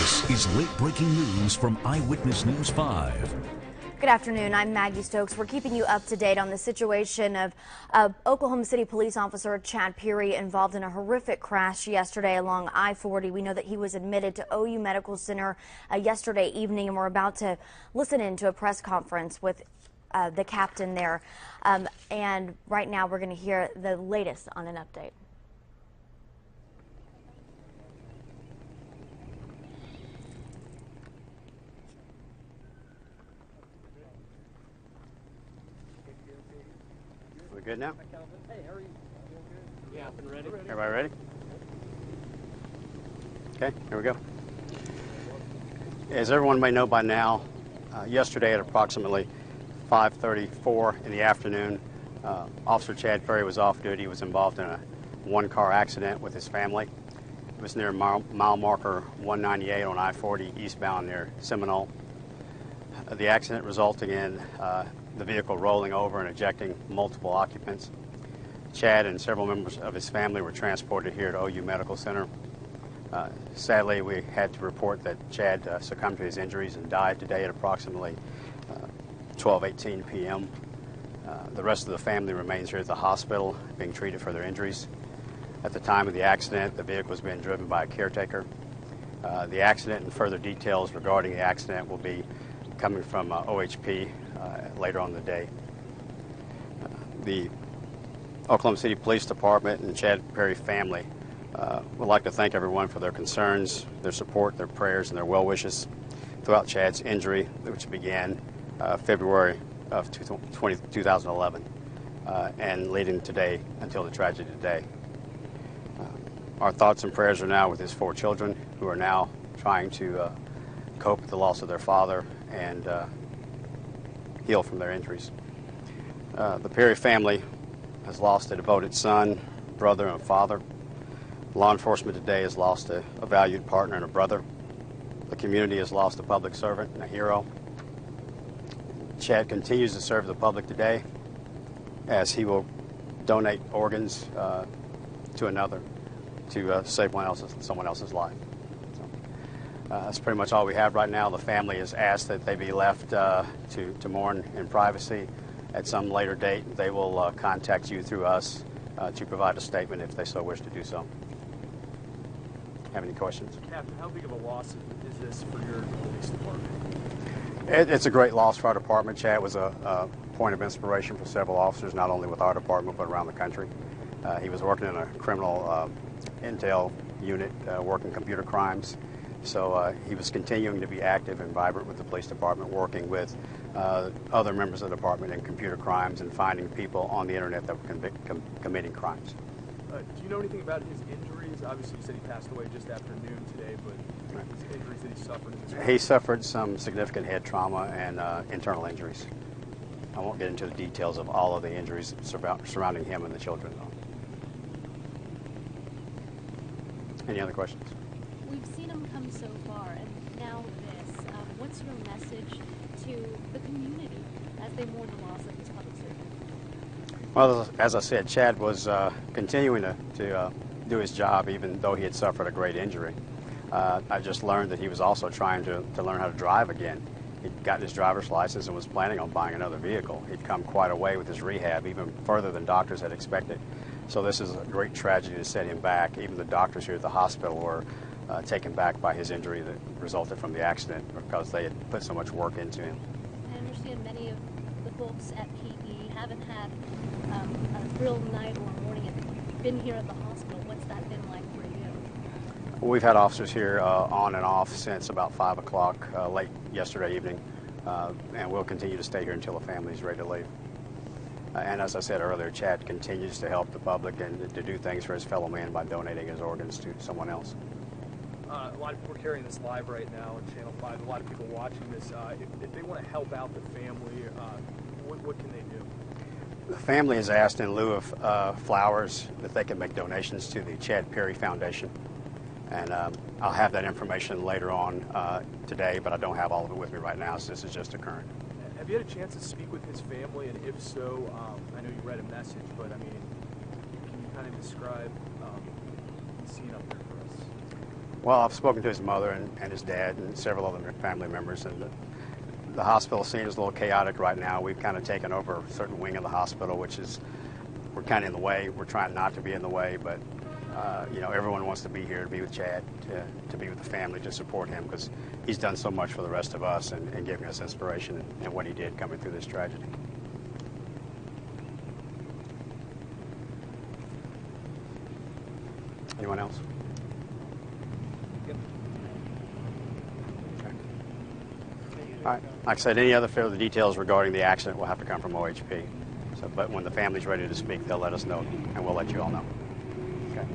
This is late-breaking news from Eyewitness News 5. Good afternoon. I'm Maggie Stokes. We're keeping you up to date on the situation of Oklahoma City police officer Chad Peary involved in a horrific crash yesterday along I-40. We know that he was admitted to OU Medical Center yesterday evening, and we're about to listen in to a press conference with the captain there. And right now we're going to hear the latest on an update. We good now? Hey, how are you? Yeah, I've been ready. Everybody ready? Okay, here we go. As everyone may know by now, yesterday at approximately 5:34 in the afternoon, Officer Chad Peary was off duty. He was involved in a one-car accident with his family. It was near mile marker 198 on I-40 eastbound near Seminole. The accident resulting in the vehicle rolling over and ejecting multiple occupants. Chad and several members of his family were transported here to OU Medical Center. Sadly, we had to report that Chad succumbed to his injuries and died today at approximately 12:18 p.m. The rest of the family remains here at the hospital being treated for their injuries. At the time of the accident, the vehicle was being driven by a caretaker. The accident and further details regarding the accident will be coming from OHP later on in the day. The Oklahoma City Police Department and Chad Peary family would like to thank everyone for their concerns, their support, their prayers, and their well wishes throughout Chad's injury, which began February of 2011 and leading today until the tragedy today. Our thoughts and prayers are now with his 4 children who are now trying to cope with the loss of their father and heal from their injuries. The Peary family has lost a devoted son, brother, and father. Law enforcement today has lost a valued partner and a brother. The community has lost a public servant and a hero. Chad continues to serve the public today as he will donate organs to another to save someone else's life. That's pretty much all we have right now. The family has asked that they be left to mourn in privacy. At some later date, they will contact you through us to provide a statement if they so wish to do so. Have any questions? Captain, how big of a loss is this for your police department? It's a great loss for our department. Chad was a point of inspiration for several officers, not only with our department, but around the country. He was working in a criminal intel unit, working computer crimes. So he was continuing to be active and vibrant with the police department, working with other members of the department in computer crimes and finding people on the internet that were committing crimes. Do you know anything about his injuries? Obviously, you said he passed away just after noon today, but his injuries that he suffered in this case? He suffered some significant head trauma and internal injuries. I won't get into the details of all of the injuries surrounding him and the children, though. Any other questions? We've seen him come so far, and now this. What's your message to the community as they mourn the loss of this public servant? Well, as I said, Chad was continuing to do his job even though he had suffered a great injury. I just learned that he was also trying to learn how to drive again. He'd gotten his driver's license and was planning on buying another vehicle. He'd come quite a way with his rehab, even further than doctors had expected. So this is a great tragedy to set him back. Even the doctors here at the hospital were taken back by his injury that resulted from the accident because they had put so much work into him. I understand many of the folks at PE haven't had a thrilled night or morning and been here at the hospital. What's that been like for you? We've had officers here on and off since about 5 o'clock late yesterday evening, and we'll continue to stay here until the family is ready to leave. And as I said earlier, Chad continues to help the public and to do things for his fellow man by donating his organs to someone else. A lot of people are carrying this live right now on Channel 5. A lot of people watching this. If they want to help out the family, what can they do? The family has asked in lieu of flowers that they can make donations to the Chad Peary Foundation. And I'll have that information later on today, but I don't have all of it with me right now, so this is just a current. Have you had a chance to speak with his family? And if so, I know you read a message, but I mean, can you kind of describe the scene up there for us? Well, I've spoken to his mother and his dad and several other family members, and the hospital scene is a little chaotic right now. We've kind of taken over a certain wing of the hospital, which is, we're kind of in the way. We're trying not to be in the way, but you know, everyone wants to be here to be with Chad, to be with the family, to support him, because he's done so much for the rest of us and giving us inspiration in what he did coming through this tragedy. Anyone else? Yep. Okay. All right. Like I said, any other further details regarding the accident will have to come from OHP. So, but when the family's ready to speak, they'll let us know, and we'll let you all know. Okay.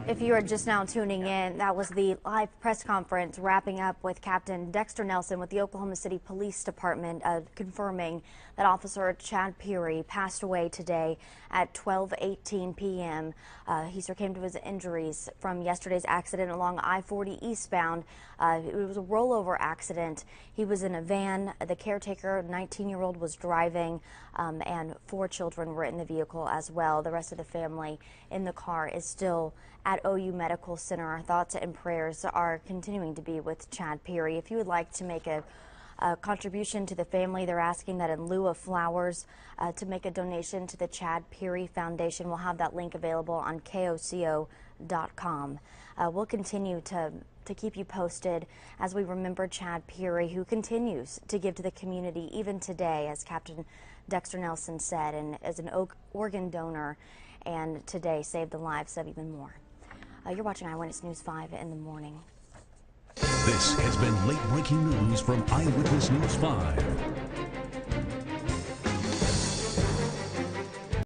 If you are just now tuning in, that was the live press conference wrapping up with Captain Dexter Nelson with the Oklahoma City Police Department confirming that Officer Chad Peary passed away today at 12:18 p.m. He succumbed to his injuries from yesterday's accident along I-40 eastbound. It was a rollover accident. He was in a van. The caretaker, 19-year-old, was driving, and 4 children were in the vehicle as well. The rest of the family in the car is still at OU Medical Center. Our thoughts and prayers are continuing to be with Chad Peary. If you would like to make a contribution to the family, they're asking that in lieu of flowers to make a donation to the Chad Peary Foundation. We'll have that link available on KOCO.com. We'll continue to keep you posted as we remember Chad Peary, who continues to give to the community even today, as Captain Dexter Nelson said, and as an organ donor, and today saved the lives of even more. You're watching Eyewitness News 5 in the morning. This has been late breaking news from Eyewitness News 5.